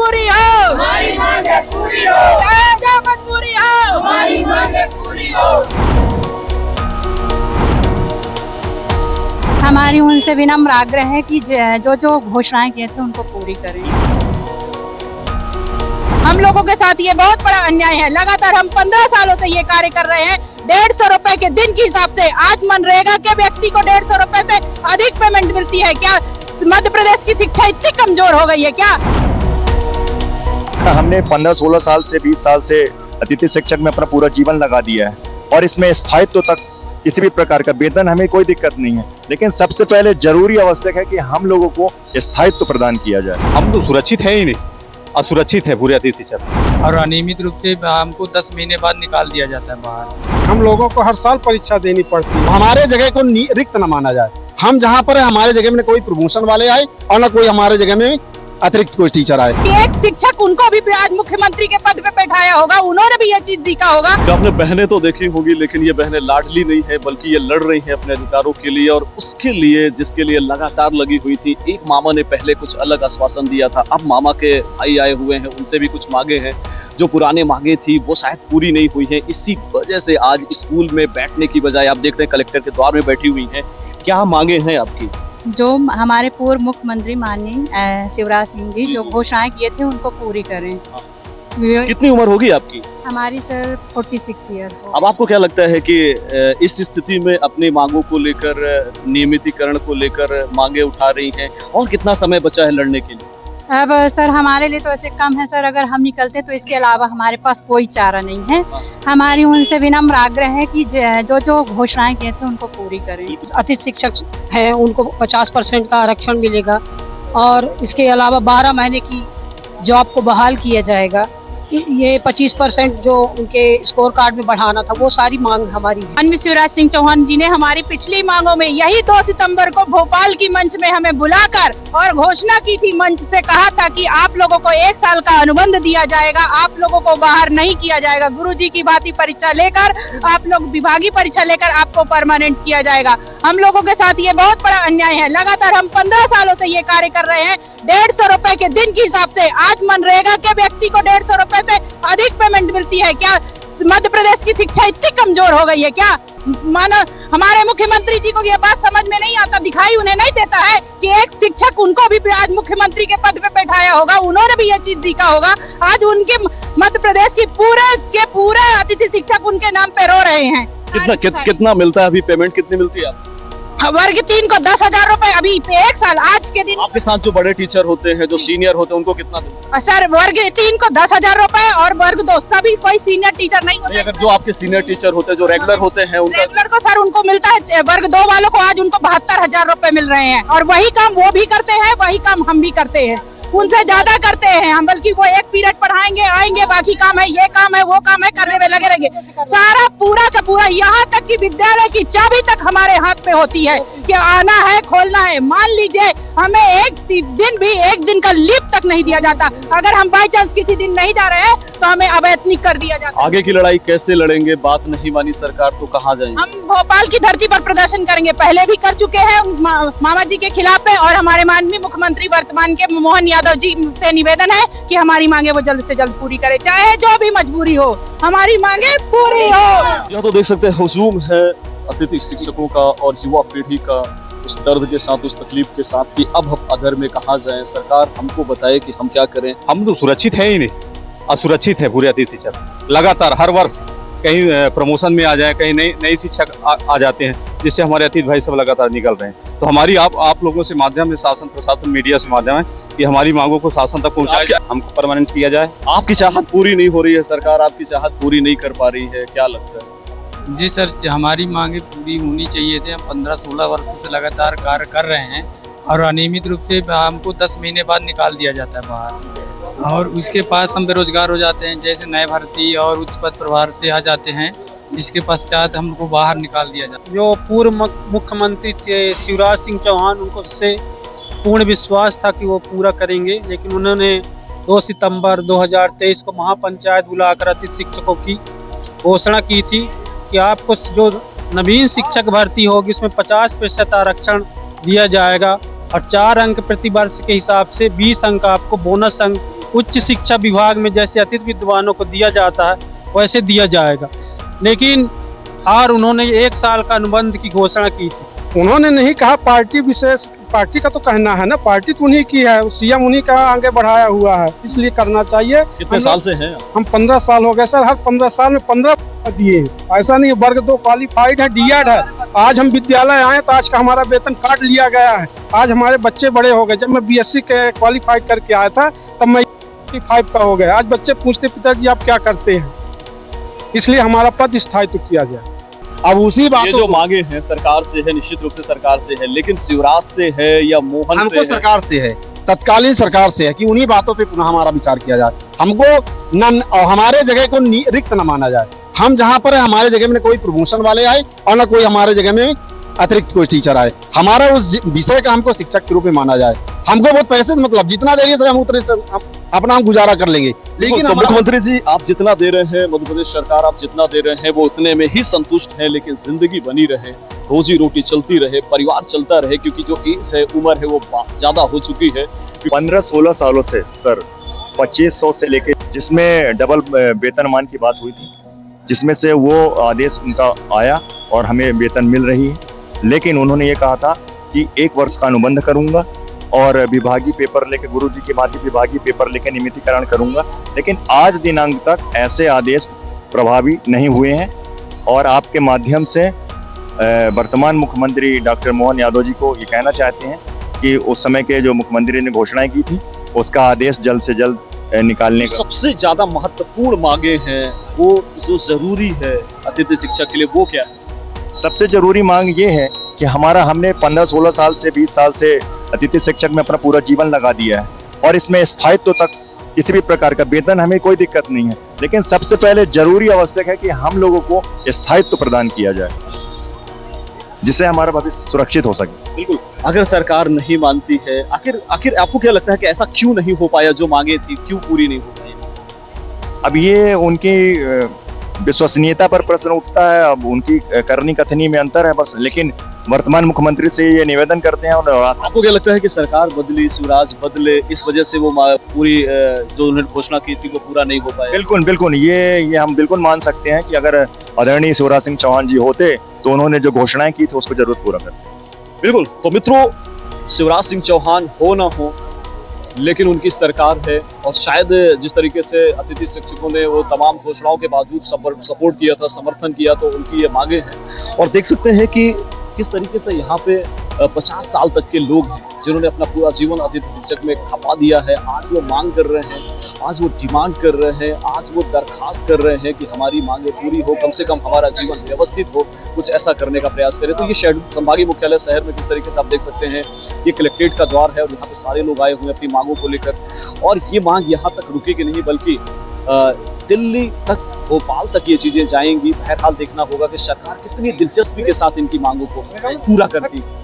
पूरी हो, हमारी मांगे पूरी हो, चाहे जो मजबूरी हो, हमारी मांगे पूरी हो। हमारी उनसे विनम्र आग्रह है कि जो जो घोषणाएं किए थे उनको पूरी करें। हम लोगों के साथ ये बहुत बड़ा अन्याय है। लगातार हम 15 सालों से ये कार्य कर रहे हैं। 150 रुपए के दिन के हिसाब से आज मनरेगा के व्यक्ति को 150 रुपए से अधिक पेमेंट मिलती है। क्या मध्य प्रदेश की शिक्षा इतनी कमजोर हो गई है क्या? हमने 15-16 साल से 20 साल से अतिथि शिक्षक में अपना पूरा जीवन लगा दिया है और इसमें स्थायित्व तक किसी भी प्रकार का वेतन हमें कोई दिक्कत नहीं है, लेकिन सबसे पहले जरूरी आवश्यक है कि हम लोगों को स्थायित्व प्रदान किया जाए। हम तो सुरक्षित है ही नहीं, असुरक्षित है पूरे अतिथि शिक्षक। और अनियमित रूप से हमको 10 महीने बाद निकाल दिया जाता है बाहर। हम लोगों को हर साल परीक्षा देनी पड़ती है। हमारे जगह को रिक्त न माना जाए। हम जहाँ पर है हमारे जगह में कोई प्रमोशन वाले आए और न कोई हमारे जगह में अतिरिक्त कोई टीचर आए। एक शिक्षक उनको भी आज मुख्यमंत्री के पद पे बैठाया होगा, उन्होंने भी ये चीज देखा होगा। आपने बहनें तो देखी होगी, लेकिन ये बहनें लाडली नहीं है, बल्कि ये लड़ रही हैं अपने अधिकारों के लिए और उसके लिए जिसके लिए लगातार लगी हुई थी। एक मामा ने पहले कुछ अलग आश्वासन दिया था, अब मामा के भाई आए हुए हैं, उनसे भी कुछ मांगे हैं। जो पुराने मांगे थी वो शायद पूरी नहीं हुई है। इसी वजह से आज स्कूल में बैठने की बजाय आप देखते हैं कलेक्टर के द्वार में बैठी हुई है। क्या मांगे हैं आपकी? जो हमारे पूर्व मुख्यमंत्री माननीय शिवराज सिंह जी जो घोषणाएं किए थे उनको पूरी करें। कितनी उम्र होगी आपकी? हमारी सर 46 ईयर। अब आपको क्या लगता है कि इस स्थिति में अपनी मांगों को लेकर, नियमितीकरण को लेकर मांगे उठा रही हैं और कितना समय बचा है लड़ने के लिए? अब सर हमारे लिए तो ऐसे कम है सर, अगर हम निकलते तो इसके अलावा हमारे पास कोई चारा नहीं है। हमारी उनसे विनम्र आग्रह है कि जो जो घोषणाएं किए थे उनको पूरी करें। अतिथि शिक्षक है उनको 50% का आरक्षण मिलेगा और इसके अलावा 12 महीने की जॉब को बहाल किया जाएगा। ये 25% जो उनके स्कोर कार्ड में बढ़ाना था वो सारी मांग हमारी है। माननीय शिवराज सिंह चौहान जी ने हमारी पिछली मांगों में यही 2 सितंबर को भोपाल की मंच में हमें बुलाकर और घोषणा की थी, मंच से कहा था कि आप लोगों को 1 साल का अनुबंध दिया जाएगा, आप लोगों को बाहर नहीं किया जाएगा। गुरुजी की भांति परीक्षा लेकर आप लोग विभागीय परीक्षा लेकर आपको परमानेंट किया जाएगा। हम लोगों के साथ ये बहुत बड़ा अन्याय है। लगातार हम 15 सालों से ये कार्य कर रहे हैं। 150 रुपए के दिन के हिसाब से आज मनरेगा के व्यक्ति को 150 रुपए से अधिक पेमेंट मिलती है। क्या मध्य प्रदेश की शिक्षा इतनी कमजोर हो गई है क्या? मानो हमारे मुख्यमंत्री जी को ये बात समझ में नहीं आता, दिखाई उन्हें नहीं देता है कि एक शिक्षक उनको भी आज मुख्यमंत्री के पद पे बैठाया होगा, उन्होंने भी ये चीज देखा होगा। आज उनके मध्य प्रदेश की पूरे अतिथि शिक्षक उनके नाम पे रो रहे हैं। कितना मिलता है अभी? पेमेंट कितनी मिलती है आपको? वर्ग 3 को 10,000 रुपए अभी 1 साल आज के दिन। आपके साथ जो बड़े टीचर होते हैं, जो सीनियर होते हैं, उनको कितना देते हैं? सर वर्ग 3 को 10,000 रुपए और वर्ग 2 सभी कोई सीनियर टीचर नहीं होते। अगर जो आपके सीनियर टीचर होते हैं, जो रेगुलर होते हैं, उनका रेगुलर को सर उनको मिलता है, वर्ग 2 वालों को आज उनको 72,000 रुपए मिल रहे हैं और वही काम वो भी करते हैं, वही काम हम भी करते हैं, उनसे ज्यादा करते हैं हम। बल्कि वो एक पीरियड पढ़ाएंगे, आएंगे, बाकी काम है, ये काम है, वो काम है, करने में लगे रहेंगे। सारा पूरा का पूरा, यहाँ तक कि विद्यालय की चाबी तक हमारे हाथ में होती है कि आना है, खोलना है। मान लीजिए हमें एक दिन का लीव तक नहीं दिया जाता। अगर हम बाई चांस किसी दिन नहीं जा रहे हैं तो हमें अवैतनिक कर दिया जाता। आगे की लड़ाई कैसे लड़ेंगे? बात नहीं मानी सरकार तो कहाँ जाएंगे? हम भोपाल की धरती पर प्रदर्शन करेंगे, पहले भी कर चुके हैं मामा जी के खिलाफ है और हमारे माननीय मुख्यमंत्री वर्तमान के मोहन यादव जी से निवेदन है कि हमारी मांगे वो जल्द से जल्द पूरी करे, चाहे जो भी मजबूरी हो, हमारी मांगे पूरी हो। यह तो देख सकते हैं हुजूम है अतिथि शिक्षकों का और युवा पीढ़ी का, उस दर्द के साथ, उस तकलीफ के साथ कि अब हम अगर में कहाँ जाएं, सरकार हमको बताए कि हम क्या करें। हम तो सुरक्षित है ही नहीं, असुरक्षित है पूरे अतिथि शिक्षक। लगातार हर वर्ष कहीं प्रमोशन में आ जाए, कहीं नई शिक्षक आ जाते हैं, जिससे हमारे अतिथि भाई सब लगातार निकल रहे हैं। तो हमारी आप लोगों से माध्यम में, शासन प्रशासन मीडिया से माध्यम है कि हमारी मांगों को शासन तक पहुंचाया जाए, हमको परमानेंट किया जाए। आपकी चाहत पूरी नहीं हो रही है, सरकार आपकी चाहत पूरी नहीं कर पा रही है, क्या लगता है? जी सर, हमारी मांगे पूरी होनी चाहिए थे। हम 15-16 वर्षों से लगातार कार्य कर रहे हैं और अनियमित रूप से हमको 10 महीने बाद निकाल दिया जाता है बाहर और उसके पास हम बेरोजगार हो जाते हैं। जैसे नए भर्ती और उच्च पद प्रभार से आ जाते हैं, इसके पश्चात हमको बाहर निकाल दिया जाता है। जो पूर्व मुख्यमंत्री थे शिवराज सिंह चौहान, उनको से पूर्ण विश्वास था कि वो पूरा करेंगे, लेकिन उन्होंने 2 सितंबर 2023 को महापंचायत बुलाकर अतिथि शिक्षकों की घोषणा की थी कि आपको जो नवीन शिक्षक भर्ती होगी उसमें 50% आरक्षण दिया जाएगा और 4 अंक प्रति वर्ष के हिसाब से 20 अंक आपको बोनस अंक उच्च शिक्षा विभाग में जैसे अतिथि विद्वानों को दिया जाता है वैसे दिया जाएगा। लेकिन और उन्होंने 1 साल का अनुबंध की घोषणा की थी। उन्होंने नहीं कहा, पार्टी विशेष, पार्टी का तो कहना है ना, पार्टी तो उन्हीं की है, सीएम उन्हीं का आगे बढ़ाया हुआ है, इसलिए करना चाहिए। कितने साल से हैं? हम 15 साल हो गए सर, हर 15 साल में 15 दिए। ऐसा नहीं, वर्ग 2 क्वालिफाइड है, डीएड है। आज हम विद्यालय आए तो आज का हमारा वेतन काट लिया गया है। आज हमारे बच्चे बड़े हो गए। जब मैं बीएससी के क्वालिफाइड करके आया था तब मैं 5 का हो गया। आज बच्चे पूछते पिताजी आप क्या करते हैं, इसलिए हमारा पद स्थायित्व किया गया। अब उसी बात ये जो मांगे हैं सरकार से है, निश्चित रूप से सरकार से है, लेकिन शिवराज से है या मोहन से है? सरकार से है, तत्कालीन सरकार से है कि उन्हीं बातों पे पुनः हमारा विचार किया जाए। हमको न हमारे जगह को रिक्त न माना जाए। हम जहाँ पर है हमारे जगह में न कोई प्रमोशन वाले आए और न कोई हमारे जगह में अतिरिक्त कोई टीचर आए। हमारा उस विषय का हमको शिक्षक के रूप में माना जाए। हमको बहुत पैसे से मतलब, जितना देंगे सर हम उतने अपना हम गुजारा कर लेंगे। लेकिन तो मुख्यमंत्री जी आप जितना दे रहे हैं, मध्य प्रदेश सरकार आप जितना दे रहे हैं वो उतने में ही संतुष्ट है, लेकिन जिंदगी बनी रहे, रोजी रोटी चलती रहे, परिवार चलता रहे, क्योंकि जो एज है, उम्र है वो ज्यादा हो चुकी है। 15-16 सालों से सर 2500 से लेके, जिसमें डबल वेतनमान की बात हुई थी, जिसमें से वो आदेश उनका आया और हमें वेतन मिल रही है। लेकिन उन्होंने ये कहा था कि 1 वर्ष का अनुबंध करूंगा और विभागीय पेपर लेके, गुरुजी की भांति विभागीय पेपर लेके नियमितीकरण करूंगा। लेकिन आज दिनांक तक ऐसे आदेश प्रभावी नहीं हुए हैं और आपके माध्यम से वर्तमान मुख्यमंत्री डॉक्टर मोहन यादव जी को ये कहना चाहते हैं कि उस समय के जो मुख्यमंत्री ने घोषणाएं की थी उसका आदेश जल्द से जल्द निकालने का। सबसे ज्यादा महत्वपूर्ण मांगे हैं वो जो जरूरी है अतिथि शिक्षा के लिए, वो क्या है? सबसे जरूरी मांग ये है कि हमने 15-16 साल से 20 साल से अतिथि शिक्षक में अपना पूरा जीवन लगा दिया है और इसमें स्थायित्व तक किसी भी प्रकार का वेतन हमें कोई दिक्कत नहीं है। लेकिन सबसे पहले जरूरी आवश्यक है कि हम लोगों को स्थायित्व प्रदान किया जाए जिससे हमारा भविष्य सुरक्षित हो सके। बिल्कुल, अगर सरकार नहीं मानती है, आखिर आपको क्या लगता है कि ऐसा क्यों नहीं हो पाया? जो मांगे थी क्यों पूरी नहीं हो पाई? अब ये उनकी विश्वसनीयता पर प्रश्न उठता है। अब उनकी करनी कथनी में अंतर है बस। लेकिन वर्तमान मुख्यमंत्री से ये निवेदन करते हैं। और आपको क्या लगता है कि सरकार बदली, शिवराज बदले, इस वजह से वो पूरी जो उन्होंने घोषणा की थी वो पूरा नहीं हो पाया? बिल्कुल ये हम बिल्कुल मान सकते हैं कि अगर आदरणीय शिवराज सिंह चौहान जी होते तो उन्होंने जो घोषणाएं की थी उसको जरूर पूरा करते। बिल्कुल। तो मित्रों, शिवराज सिंह चौहान हो ना हो, लेकिन उनकी सरकार है और शायद जिस तरीके से अतिथि शिक्षकों ने वो तमाम घोषणाओं के बावजूद सपोर्ट किया था, समर्थन किया, तो उनकी ये मांगे हैं। और देख सकते हैं कि किस तरीके से यहाँ पे 50 साल तक के लोग हैं जिन्होंने अपना पूरा जीवन अतिथि शिक्षक में खपा दिया है। आज वो मांग कर रहे हैं, आज वो डिमांड कर रहे हैं, आज वो दरखास्त कर रहे हैं कि हमारी मांगे पूरी हो, कम से कम हमारा जीवन व्यवस्थित हो, कुछ ऐसा करने का प्रयास करें। तो ये शेड्यूल संभागीय मुख्यालय शहर में किस तरीके से आप देख सकते हैं, ये कलेक्ट्रेट का द्वार है और यहाँ पे सारे लोग आए हुए हैं अपनी मांगों को लेकर। और ये मांग यहाँ तक रुकेगी नहीं, बल्कि दिल्ली तक, भोपाल तक ये चीजें जाएंगी। बहरहाल देखना होगा कि सरकार कितनी दिलचस्पी के साथ इनकी मांगों को पूरा करती है।